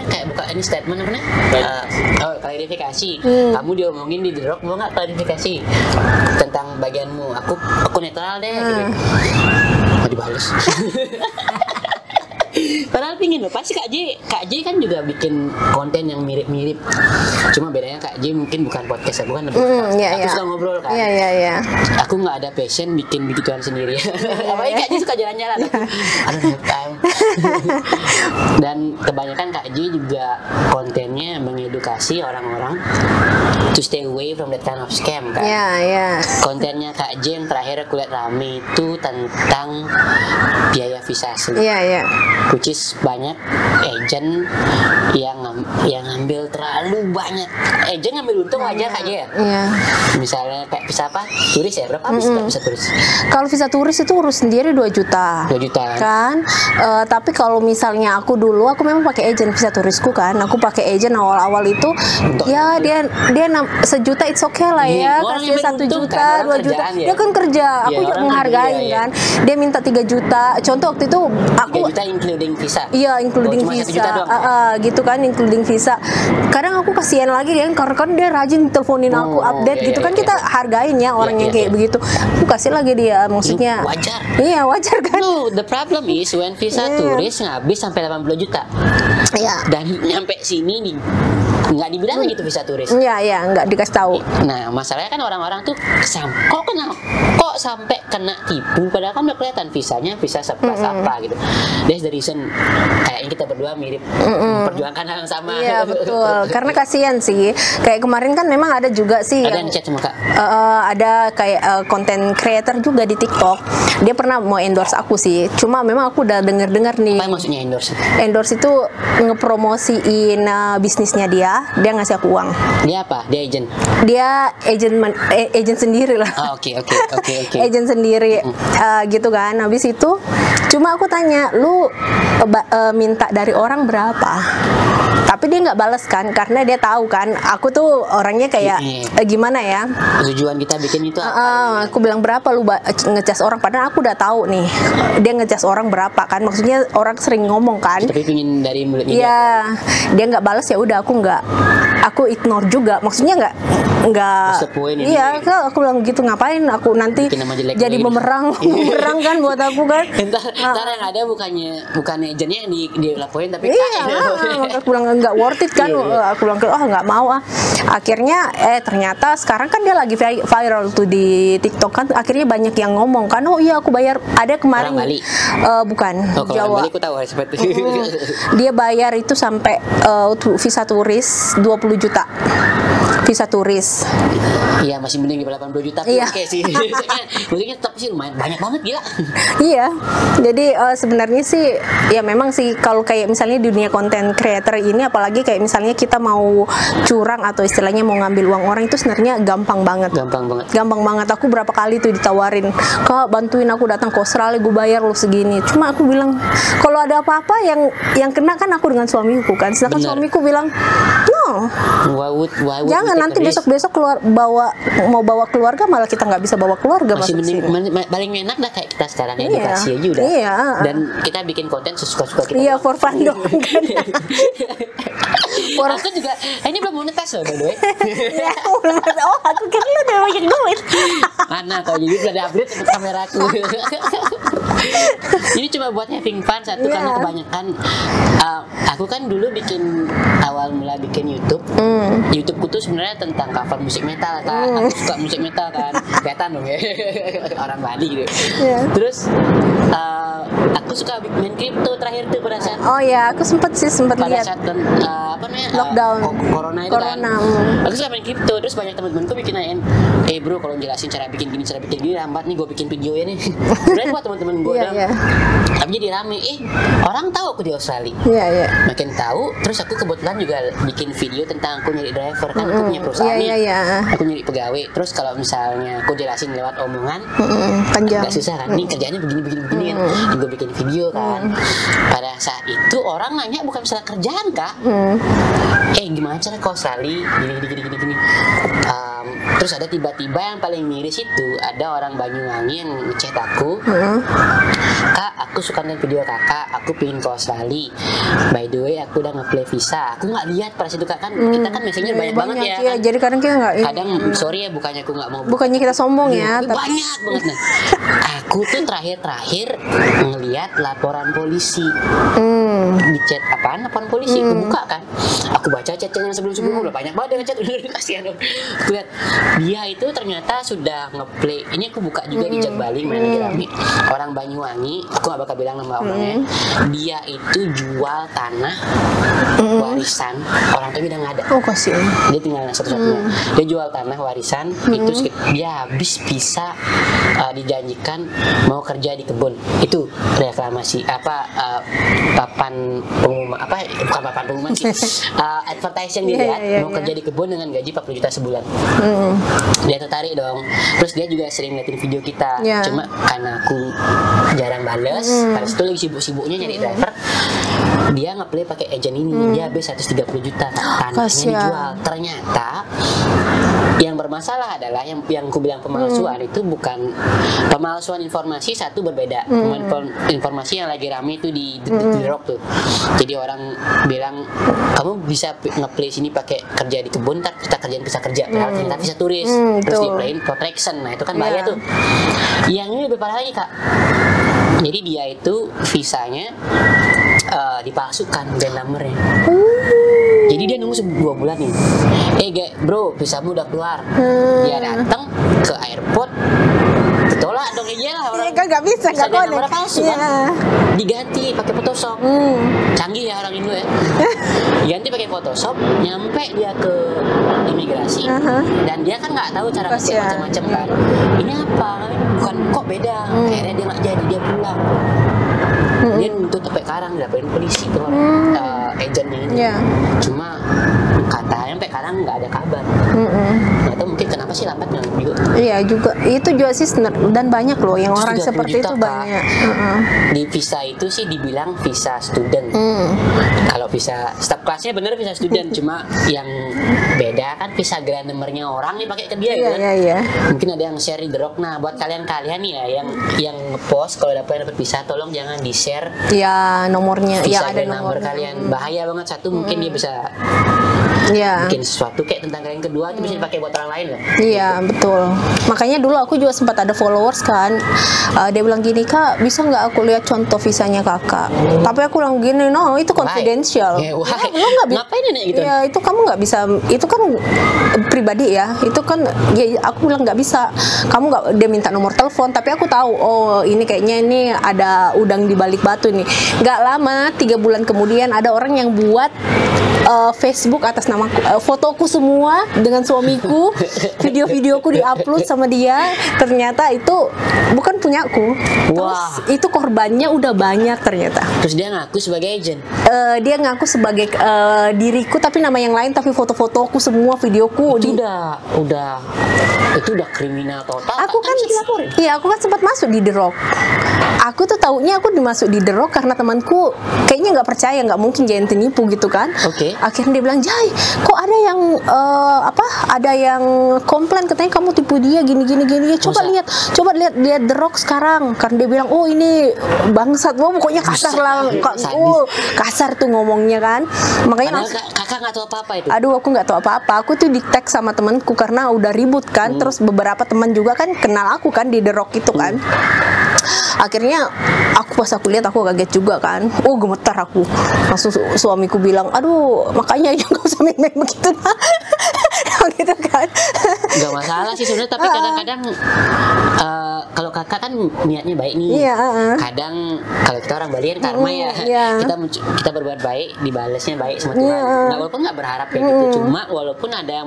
kayak buka ini statement apa namanya? Klarifikasi. Kamu diomongin di drop, mau nggak klarifikasi tentang bagianmu? Aku netral deh. Gitu. Mau dibales. Padahal pingin loh, pasti Kak J kan juga bikin konten yang mirip-mirip. Cuma bedanya Kak J mungkin bukan podcast, bukan lebih Iya, aku iya. suka ngobrol kan. Iya. Aku nggak ada passion bikin begituan sendiri. Apalagi Kak J suka jalan-jalan. I don't have time. Dan kebanyakan Kak J juga kontennya mengedukasi orang-orang to stay away from that kind of scam kan. Iya. Kontennya Kak J yang terakhir aku lihat rame itu tentang biaya visa asli. Iya. which is banyak agent yang ngambil terlalu banyak. Agent ngambil untung wajar aja ya. Iya. Misalnya kayak visa apa? Turis ya, berapa habis visa turis? Kalau visa turis itu urus sendiri 2 juta. 2 juta Kan. Tapi kalau misalnya aku dulu, aku memang pakai agent visa turisku kan. Aku pakai agent awal-awal itu, ya dia sejuta it's okay lah ya. Orang Kasih yang 1 beruntung juta, kan, 2 orang juta. kerjaan ya. Dia kan kerja. Aku Iya, juga orang menghargai kerja, iya. kan. Dia minta 3 juta. Contoh waktu itu 3 aku juta including visa. iya, including Cuma 1 visa. juta doang. Gitu kan, including visa. Kadang aku kasihan lagi kan, karena kan dia rajin teleponin aku, update iya, gitu kan, iya, kita hargain ya orang yang kayak begitu. Aku kasih lagi dia, maksudnya Wajar. iya wajar kan. No, the problem is when visa Iya. turis ngabis sampai 80 juta. Iya. Dan nyampe sini nggak dibilang gitu visa turis. Iya, nggak dikasih tahu. Nah, masalahnya kan orang-orang tuh kok sampai kena tipu, padahal kan udah kelihatan visanya visa apa gitu. That's the reason kayaknya kita berdua mirip memperjuangkan hal yang sama. Iya betul, karena kasihan sih. Kayak kemarin kan memang ada juga sih Ada yang yang chat sama Kak. ada kayak content creator juga di TikTok. Dia pernah mau endorse aku sih. Cuma memang aku udah dengar nih. Apa yang maksudnya endorse? Endorse itu ngepromosiin bisnisnya dia ngasih aku uang. Dia apa? Dia agent. Dia agent sendiri lah. Oke. Agent sendiri gitu kan. Habis itu cuma aku tanya, lu minta dari orang berapa? Tapi dia nggak balas kan, karena dia tahu kan aku tuh orangnya kayak gimana ya. Tujuan kita bikin itu apa? Aku bilang berapa lu ngecas orang, padahal aku udah tahu nih dia ngecas orang berapa kan. Maksudnya orang sering ngomong kan. Tapi pingin dari mulutnya. Iya, dia nggak balas ya udah aku ignore juga. Maksudnya nggak iya kan, aku bilang gitu, ngapain aku nanti jadi bumerang kan buat aku kan. Ntar yang ada bukan agennya yang dilaporin tapi aku bilang nggak worth it kan. Aku bilang nggak mau akhirnya ternyata sekarang kan dia lagi viral tuh di TikTok kan. Akhirnya banyak yang ngomong kan, oh iya aku bayar. Ada kemarin orang Bali. Bukan Jawa. Jawa. Bali aku tahu seperti itu. Dia bayar itu sampai visa turis 20 juta visa turis. Iya, masih mending di 80 juta. Iya. Oke sih. Maksudnya tetap sih lumayan banyak banget, gila. Iya. Jadi sebenarnya sih ya memang sih kalau kayak misalnya di dunia konten creator ini, apalagi kayak misalnya kita mau curang atau istilahnya mau ngambil uang orang, itu sebenarnya gampang banget. Gampang banget. Aku berapa kali tuh ditawarin, "Kak, bantuin aku datang ke Australia, gue bayar lu segini." Cuma aku bilang, kalau ada apa-apa yang kena kan aku dengan suamiku kan. Sedangkan suamiku bilang, "No. Jangan nanti besok-besok mau bawa keluarga, malah kita nggak bisa bawa keluarga." Masih mending paling enak dah kayak kita sekarang edukasi aja udah. Iya. Dan kita bikin konten sesuka-suka kita. Iya, for fun dong kan. Aku juga ini belum monetize loh by the way. Ya, aku kira lu udah banyak duit. Mana kalau jadi udah ada upgrade untuk kameraku. Ini cuma buat having fun satu karena kebanyakan aku kan dulu awal mula bikin YouTube. YouTubeku tuh sebenarnya tentang cover musik metal kan. Aku suka musik metal kan. Kelihatan dong ya. Orang Bali gitu. Terus aku suka main kripto terakhir tuh pada saat aku sempat lihat pada saat apa namanya lockdown corona itu kan. Aku suka main kripto, terus banyak teman-temanku bikin nanyain, bro kalau jelasin cara bikin gini lambat nih, gue bikin video ya nih. Sebenarnya buat teman-teman gue tapi jadi rame, orang tahu aku di Australia. Makin tahu, terus aku kebetulan juga bikin video tentang aku nyari driver kan. Aku punya perusahaan nih, aku nyari pegawai. Terus kalau misalnya aku jelasin lewat omongan panjang, agak susah kan, nih kerjanya begini kan. Gue bikin video kan. Pada saat itu orang nanya bukan masalah kerjaan Kak, gimana cara ke Australia gini. Terus ada tiba-tiba yang paling miris itu ada orang Banyuwangi yang ngechat aku, "Kak, aku suka nonton video kakak, aku pengen ke Australia. By the way, aku udah nge-play visa." Aku nggak lihat pada situ Kak, kan kita kan messenger banyak banget ya. Kan? Jadi kadang kita nggak. Kadang sorry ya, bukannya aku nggak mau. Bukannya kita sombong ya. Tapi banyak banget nah. Aku tuh terakhir ngelihat laporan polisi. Di chat apaan laporan polisi? Aku buka kan. Aku baca chat-chat yang sebelum-sebelumnya udah banyak banget yang chat. Kasihan dong. Aku lihat dia itu ternyata sudah ngeplay. Ini aku buka juga di Jakbaling, mana lagi rame. Orang Banyuwangi, aku gak bakal bilang nama orangnya. Dia itu jual tanah warisan orang tuanya udah nggak ada. Oh kasihan. Dia tinggal satu-satunya. Dia jual tanah warisan itu dia habis bisa dijanjikan mau kerja di kebun. Itu reklamasi papan pengumuman bukan papan pengumuman sih. Advertise yang dia lihat mau kerja di kebun dengan gaji 40 juta sebulan. Dia tertarik dong. Terus dia juga sering ngeliatin video kita. Cuma karena aku jarang bales, pada situ lagi sibuk-sibuknya nyari driver. Dia ngeplay pakai agent ini. Dia habis 130 juta tanahnya dijual. Ternyata yang bermasalah adalah yang aku bilang pemalsuan itu bukan pemalsuan informasi, satu berbeda. Informasi yang lagi rame itu di rock tuh. Jadi orang bilang kamu bisa ngeplay sini pakai kerja di kebun, ntar kita kerjain bisa kerja, padahal ternyata bisa turis. Terus di playin protection, nah itu kan bahaya tuh. Yang ini lebih parah lagi kak. Jadi dia itu visanya dipalsukan brand numbernya. Jadi dia nunggu 2 bulan nih. Bro, visamu udah keluar. Dia datang ke airport, ditolak dong lah orang. Kan nggak bisa nggak nomor palsu kan. Diganti pakai Photoshop. Canggih ya orang Indo ya. Diganti pakai Photoshop, nyampe dia ke imigrasi dan dia kan nggak tahu cara ngecek macam-macam kan. Ini apa? Bukan kok beda. Akhirnya dia nggak jadi, dia pulang. Dia nuntut sampai sekarang dilaporin polisi tuh agentnya ini. Cuma katanya sampai sekarang nggak ada kabar. Atau mungkin kenapa sih lambat juga? Iya juga, itu juga sih dan banyak loh yang orang seperti itu banyak. Di visa itu sih dibilang visa student. Kalau visa staff kelasnya bener visa student, cuma yang beda kan visa grand nomornya orang nih pakai ke dia kan. Mungkin ada yang share di The Rock. Nah buat kalian nih ya yang ngepost kalau dapat visa, tolong jangan di share nomornya visa ada nomor kalian. Bahaya banget. Satu mungkin dia bisa bikin sesuatu kayak tentang kalian, kedua itu bisa dipakai buat orang lain loh. Iya betul. Makanya dulu aku juga sempat ada followers kan, dia bilang gini, kak bisa nggak aku lihat contoh visanya kakak? Tapi aku bilang gini, no itu confidential. Lo nggak bisa. Ngapain ini gitu? Ya itu kamu nggak bisa. Itu kan pribadi ya. Itu kan ya aku bilang nggak bisa. Kamu nggak, dia minta nomor telepon. Tapi aku tahu, oh ini kayaknya ini ada udang di balik batu nih. Nggak lama, 3 bulan kemudian ada orang yang buat Facebook atas nama fotoku semua dengan suamiku, video-videoku diupload sama dia. Ternyata itu bukan punyaku. Terus itu korbannya udah banyak ternyata. Terus dia ngaku sebagai agent. Dia ngaku sebagai diriku tapi nama yang lain, tapi foto-fotoku semua, videoku itu itu udah kriminal total. Aku kan dilaporin. Iya, aku kan sempat masuk di The Rock. Aku tuh taunya aku dimasuk di The Rock karena temanku kayaknya nggak percaya, nggak mungkin Jayan nipu gitu kan. Akhirnya dia bilang, Jai, kok ada yang ada yang komplain katanya kamu tipu dia gini. Coba lihat The Rock sekarang. Karena dia bilang, oh ini bangsat, pokoknya kasar lah. Kasar tuh ngomongnya kan. Makanya kakak nggak tahu apa-apa itu. Aduh, aku nggak tahu apa-apa. Aku tuh di tag sama temanku karena udah ribut kan. Terus beberapa teman juga kan kenal aku kan di The Rock itu kan. Akhirnya pas aku lihat aku kaget juga kan. Gemetar aku. Langsung suamiku bilang, aduh makanya jangan usah main-main begitu lah. Gitu kan. Gak masalah sih sebenarnya, tapi kadang-kadang kalau kakak kan niatnya baik nih. Kadang kalau kita orang Bali kan karma ya. Kita berbuat baik, dibalasnya baik sama Tuhan. Walaupun nggak berharap kayak gitu. Cuma walaupun ada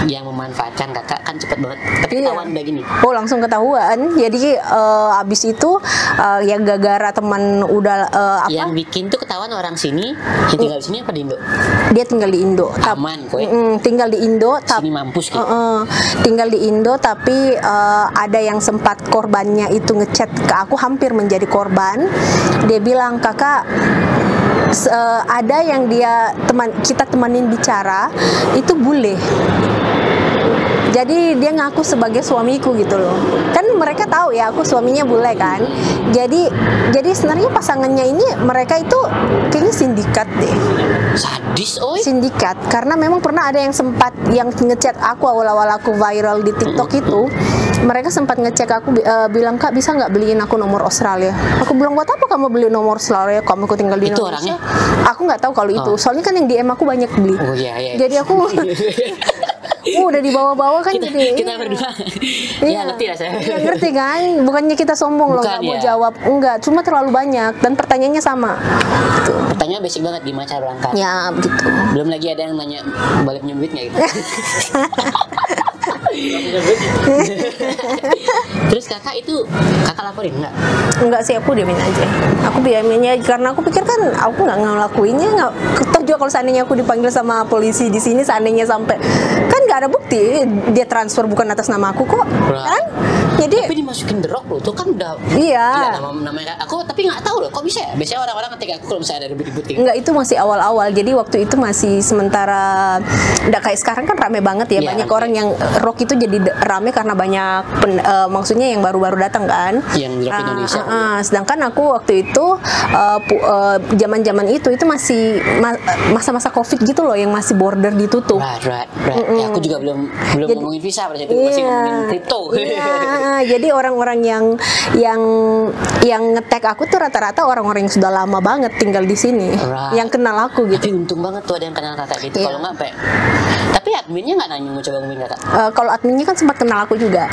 yang memanfaatkan kakak kan cepet banget. Tapi ketahuan udah gini. Langsung ketahuan. Jadi abis itu ya gara-gara teman udah yang bikin tuh ketahuan orang sini. Yang tinggal di sini apa di Indo? Dia tinggal di Indo. Aman kok. Tinggal di Indo. Sini mampus gitu. Tinggal di Indo tapi ada yang sempat korbannya itu ngechat ke aku, hampir menjadi korban. Dia bilang, kakak ada yang kita temanin bicara itu bule. Jadi dia ngaku sebagai suamiku gitu loh. Kan mereka tahu ya aku suaminya bule kan. Jadi sebenarnya pasangannya ini mereka itu kayaknya sindikat deh. Sadis, sindikat. Karena memang pernah ada yang sempat yang ngechat aku awal-awal aku viral di TikTok itu. Mereka sempat ngecek aku, bilang, kak bisa nggak beliin aku nomor Australia? Aku bilang, buat apa kamu beli nomor Australia? Kamu tinggal di Indonesia. Aku nggak tahu kalau itu. Soalnya kan yang DM aku banyak beli. Jadi aku udah dibawa-bawa kan kita, jadi. kita berdua. Iya. Ya ngerti lah saya. Iya, ngerti kan? Bukannya kita sombong loh, Bukan, nggak mau ya. jawab. Enggak, cuma terlalu banyak dan pertanyaannya sama. Gitu. Pertanyaan basic banget, gimana cara berangkat. Ya, begitu. Belum lagi ada yang nanya balik punya duit nggak gitu. Terus kakak laporin nggak? Enggak sih, aku diamin aja. Aku diamin aja karena aku pikir kan aku nggak ngelakuinnya, nggak. Toh juga kalau seandainya aku dipanggil sama polisi di sini, seandainya sampai kan nggak ada bukti dia transfer bukan atas nama aku kok, kan? Jadi Tapi dimasukin The Rock loh, itu kan udah. iya. Namanya aku tapi nggak tahu loh, kok bisa ya? Biasanya orang-orang ketika aku kalau misalnya ada ribut-ribut gitu. Enggak, itu masih awal-awal. Jadi waktu itu masih sementara. Enggak kayak sekarang kan rame banget ya. Iya, Banyak rame. orang yang rock itu jadi rame karena banyak maksudnya yang baru-baru datang kan. Yang di rock Indonesia. Sedangkan aku waktu itu zaman-zaman itu masih masa-masa Covid gitu loh, yang masih border ditutup. Right. Ya, aku juga belum Jadi- ngomongin visa pada saat itu, masih ngomongin kripto. Iya, jadi orang-orang yang nge-tag aku tuh rata-rata orang-orang yang sudah lama banget tinggal di sini, Right. yang kenal aku gitu. Tapi untung banget tuh ada yang kenal kakak gitu. Iya. Kalau nggak, tapi adminnya nggak nanya mau coba ngomongin kakak. Kalau adminnya kan sempat kenal aku juga.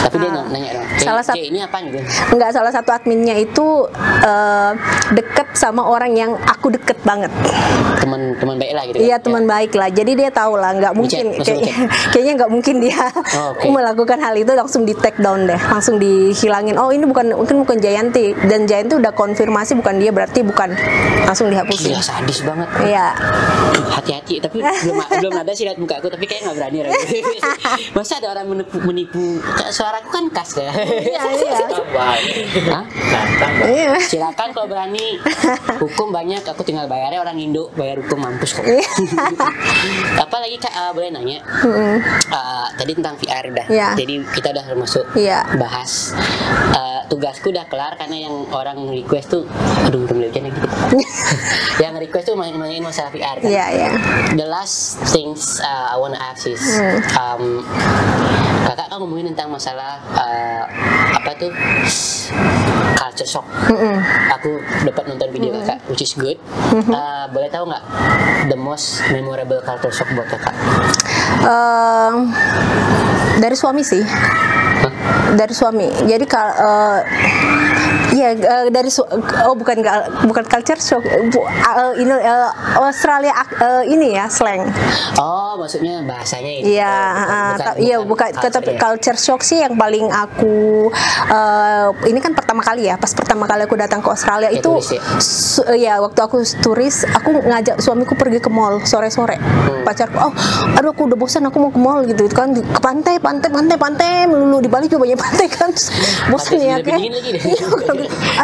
Tapi dia nanya dong. Salah satu- ini apa gitu? Enggak, salah satu adminnya itu deket sama orang yang aku deket banget. Teman baik lah gitu. Iya, kan? teman baik lah. Jadi dia tahu lah, nggak mungkin langsung kayaknya nggak mungkin dia Oh, oke. melakukan hal itu langsung di take down deh, langsung dihilangin. Oh, ini bukan Jayanti, dan Jayanti udah konfirmasi bukan dia, berarti bukan, langsung dihapusin. Gila, sadis banget. Iya. Hati-hati, tapi belum ada sih lihat muka aku, tapi kayaknya nggak berani. Masa ada orang menipu? Suaraku kan khas ya. Iya. Hah? Iya. Silakan kalau berani. Hukum banyak, aku tinggal bayarnya orang Indo, bayar hukum mampus kok. Iya. Apalagi kak, boleh nanya? Tadi tentang VR udah. Iya. Jadi kita udah masuk Iya. bahas. Tugasku udah kelar karena yang orang request tuh, aduh udah mulai hujan lagi. Yang request tuh main masalah VR kan. Iya. The last things I wanna ask is, kakak kan ngomongin tentang masalah apa tuh culture shock. Aku dapat nonton video kakak, which is good. Boleh tahu nggak the most memorable culture shock buat kakak? Dari suami sih. Hah? Dari suami. Jadi bukan culture shock. Ini Australia ini ya, slang. Oh, maksudnya bahasanya itu. Iya, bukan culture, ya. culture shock sih yang paling aku ini kan pertama kali ya, pas pertama kali aku datang ke Australia Kayak itu turis ya? waktu aku turis, aku ngajak suamiku pergi ke mall sore-sore. Pacarku, aduh aku udah bosan, aku mau ke mall gitu kan, ke pantai melulu, di Bali juga banyak pantai kan. Bosan Pantai ya lebih kan. dingin lagi deh.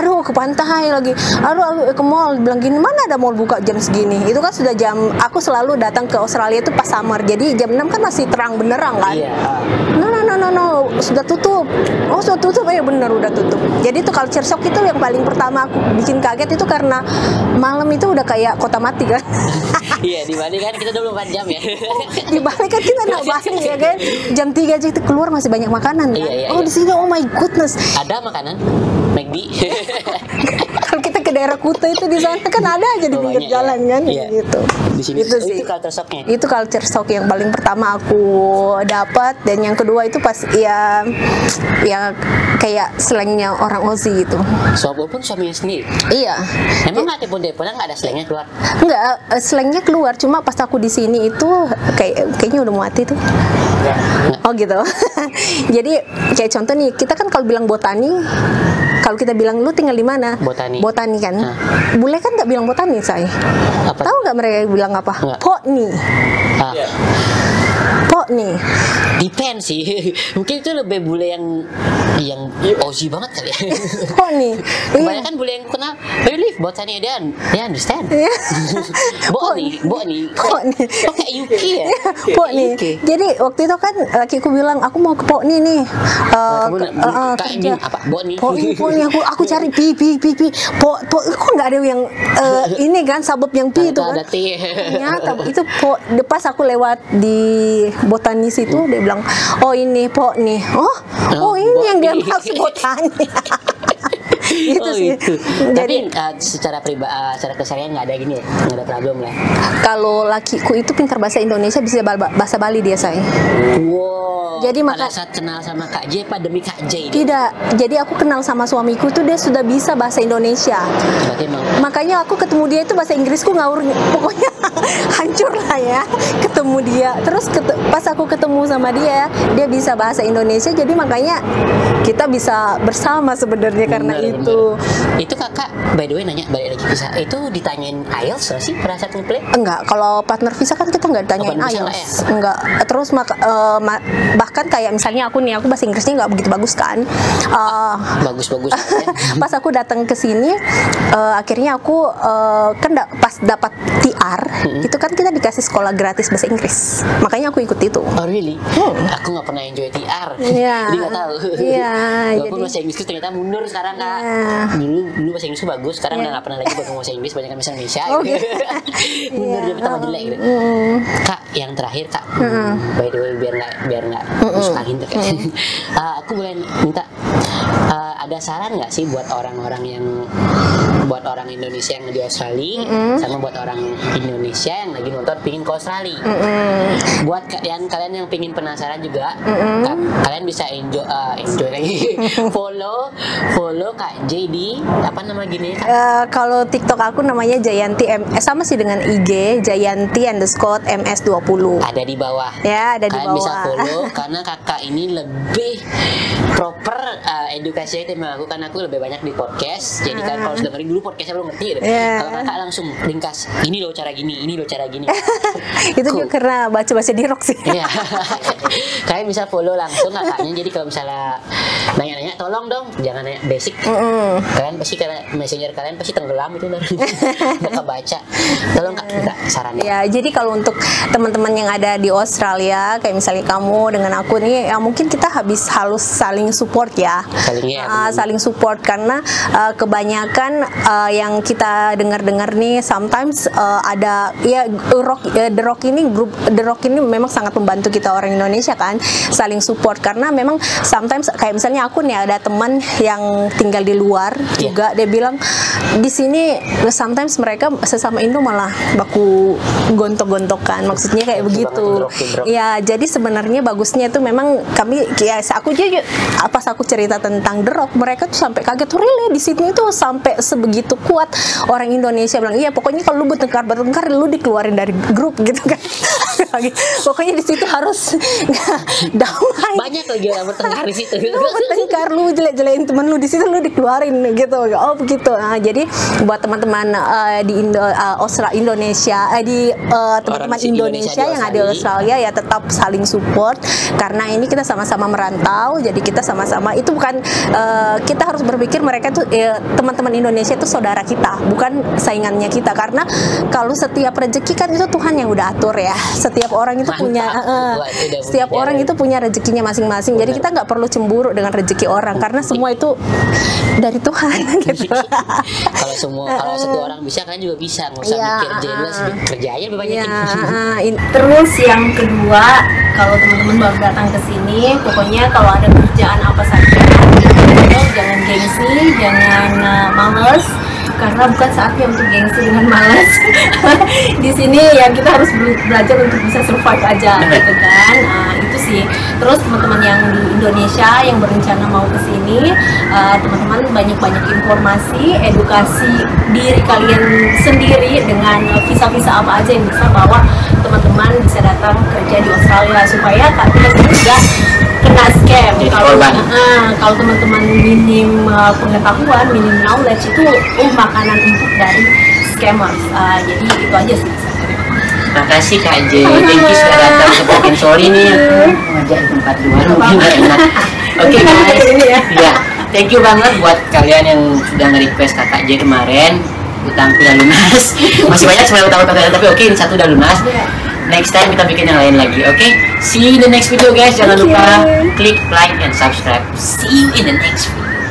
Aduh ke pantai lagi, aduh ke mall, bilang gini, mana ada mall buka jam segini. Itu kan sudah jam, aku selalu datang ke Australia itu pas summer, jadi jam 6 kan masih terang benerang kan. Iya. No, sudah tutup. Oh, sudah tutup, ya bener udah tutup. Jadi itu culture shock itu yang paling pertama aku bikin kaget itu karena malam itu udah kayak kota mati kan. Iya, di Bali kan kita 24 jam ya. Di Bali kan kita nak Bali ya kan, jam 3 aja itu keluar masih banyak makanan kan. Iya. Di sini oh my goodness. Ada makanan McD. Kalau kita ke daerah Kuta itu di sana kan ada aja di pinggir banyak, jalan ya. kan, Iya. gitu. Di sini Itu sih. itu culture shocknya. Itu culture shock yang paling pertama aku dapat, dan yang kedua itu pas ya kayak slangnya orang Aussie gitu. Walaupun suaminya sendiri. Iya. Emang nggak telepon-teleponan nggak ada slangnya keluar? Enggak, slangnya keluar, cuma pas aku di sini itu kayaknya udah mati tuh. Oh gitu. Jadi kayak contoh nih, kita kan kalau bilang botani, kalau kita bilang lu tinggal di mana? Botani. Botani kan. Bule kan nggak bilang botani, saya. Apa? Tahu nggak mereka bilang apa? Nggak. Potni. Ah, Potni. depend sih. Mungkin itu lebih bule yang Aussie banget kali ya. Potni. Iya. Kebanyakan bule yang kenal, you live botany, dia understand. Iya. Botany. Potni. Oh, kayak UK ya? Potni. UK. Jadi waktu itu kan lakiku bilang aku mau ke Potni nih. Kamu kayak kerja. gini, apa? Botany. Potni aku cari pi. Kok nggak ada yang ini kan suburb yang pi itu kan. Ada T. Ternyata itu pas aku lewat di botanis itu, dia bilang, oh ini Potni. Oh ini yang dia Botni. maksud botani. Itu sih. Itu. Jadi Tapi secara secara keseharian nggak ada gini ya, nggak ada problem lah. kalau lakiku itu pintar bahasa Indonesia, bisa bahasa Bali dia say. Wow. Jadi pada maka- saat kenal sama Kak J, apa demi Kak J ini? Tidak, jadi aku kenal sama suamiku tuh dia sudah bisa bahasa Indonesia. Berarti emang Makanya aku ketemu dia itu bahasa Inggrisku ngawur, pokoknya hancur lah ya. Ketemu dia, terus pas aku ketemu sama dia bisa bahasa Indonesia. Jadi makanya kita bisa bersama sebenarnya karena bener, itu. bener. Itu kakak, by the way nanya balik lagi bisa. Itu ditanyain IELTS nggak sih pada saat ngeplay? Enggak, kalau partner visa kan kita nggak ditanyain partner visa lah IELTS. Enggak. Terus bahkan kayak misalnya aku bagus Inggrisnya nggak begitu bagus kan. Bagus-bagus. Ya. Pas aku datang ke sini, akhirnya aku kan pas dapat TR, itu kan kita dikasih sekolah gratis bahasa Inggris. Makanya aku ikut itu. Oh really? Aku nggak pernah enjoy TR. Iya. Jadi nggak tahu. Iya, Walaupun jadi- bahasa Inggrisku ternyata mundur sekarang kak. Iya. Dulu bahasa Inggrisku bagus, sekarang Iya. udah nggak pernah lagi ngomong bahasa Inggris, banyak bahasa Indonesia. Oh, gitu. gitu. Mundur Iya. jadi tambah jelek gitu. Kak, yang terakhir kak, by the way biar nggak angin tuh. Aku boleh minta ada saran nggak sih buat orang-orang orang Indonesia yang di Australia sama buat orang Indonesia yang lagi nonton pingin ke Australia. Buat kalian yang pingin penasaran juga, kalian bisa enjoy lagi follow Kak J di apa nama gini Kak? Kalau TikTok aku namanya Jayanti sama sih dengan IG Jayanti_MS20. Ada di bawah. Ya, ada di Kalian bisa bawah. follow karena kakak ini lebih proper edukasi yang aku kan aku lebih banyak di podcast. Jadi kan kalau dengerin dulu podcastnya belum ngerti gitu. Yeah. Kalau kakak langsung ringkas, ini loh cara gini, ini loh cara gini. Itu Cool. juga karena baca-baca di rock sih. Iya. Kalian bisa follow langsung kakaknya. Jadi kalau misalnya nanya-nanya, tolong dong jangan nanya basic. Kalian pasti messenger kalian pasti tenggelam itu ntar. Nggak kebaca. Tolong kak minta sarannya. Ya, jadi kalau untuk teman-teman yang ada di Australia, kayak misalnya kamu dengan aku nih, ya mungkin kita harus saling support ya. Saling support karena kebanyakan yang kita dengar-dengar nih, sometimes ada ya The Rock ini memang sangat membantu kita orang Indonesia kan, saling support karena memang sometimes kayak misalnya aku nih ada teman yang tinggal di luar juga, dia bilang di sini sometimes mereka sesama Indo malah baku gontok-gontokan, maksudnya kayak begitu. Ya, jadi sebenarnya bagusnya itu memang kami ya aku juga pas aku cerita tentang The Rock, mereka tuh sampai kaget tuh, really di sini tuh sampai sebegitu kuat orang Indonesia bilang, iya pokoknya kalau lu bertengkar lu dikeluarin dari grup gitu kan. Pokoknya di situ harus damai. Banyak lagi yang bertengkar di situ. Lu bertengkar, lu jelek-jelekin temen lu, di situ lu dikeluarin gitu. Oh begitu. Nah, jadi buat teman-teman di Indonesia, teman-teman Indonesia yang ada di Australia ya tetap saling support karena ini kita sama-sama merantau. Jadi kita sama-sama itu bukan kita harus berpikir mereka tuh teman-teman Indonesia itu saudara kita, bukan saingannya kita. Karena kalau setiap rezeki kan itu Tuhan yang udah atur ya. Setiap orang itu punya rezekinya masing-masing. Jadi kita nggak perlu cemburu dengan rezeki orang karena semua itu dari Tuhan gitu. Kalau satu orang bisa kan juga bisa, nggak usah mikir jelas, kerja aja lebih banyak. Terus yang kedua, kalau teman-teman baru datang ke sini, pokoknya kalau ada kerjaan apa saja, jangan gengsi, jangan males, karena bukan saatnya untuk gengsi dengan malas. Di sini ya kita harus belajar untuk bisa survive aja, gitu kan. Itu sih. Terus teman-teman yang di Indonesia yang berencana mau ke sini, teman-teman banyak-banyak informasi, edukasi diri kalian sendiri dengan visa-visa apa aja yang bisa bawa teman-teman bisa datang kerja di Australia supaya kalian tidak kena scam. Kalau teman-teman minim pengetahuan, minim knowledge itu makanan empuk dari scammers. Jadi itu aja sih. Makasih Kak J, thank you sudah datang ke Pokin. Sorry nih aku ngajak di tempat luar mungkin gak enak. Oke guys, ya thank you banget buat kalian yang sudah nge-request Kakak J kemarin. Utangku udah lunas. Masih banyak sebenarnya utang-utang tapi oke, ini satu udah lunas. Next time kita bikin yang lain lagi, oke? See you in the next video guys. Jangan lupa klik like and subscribe. See you in the next video.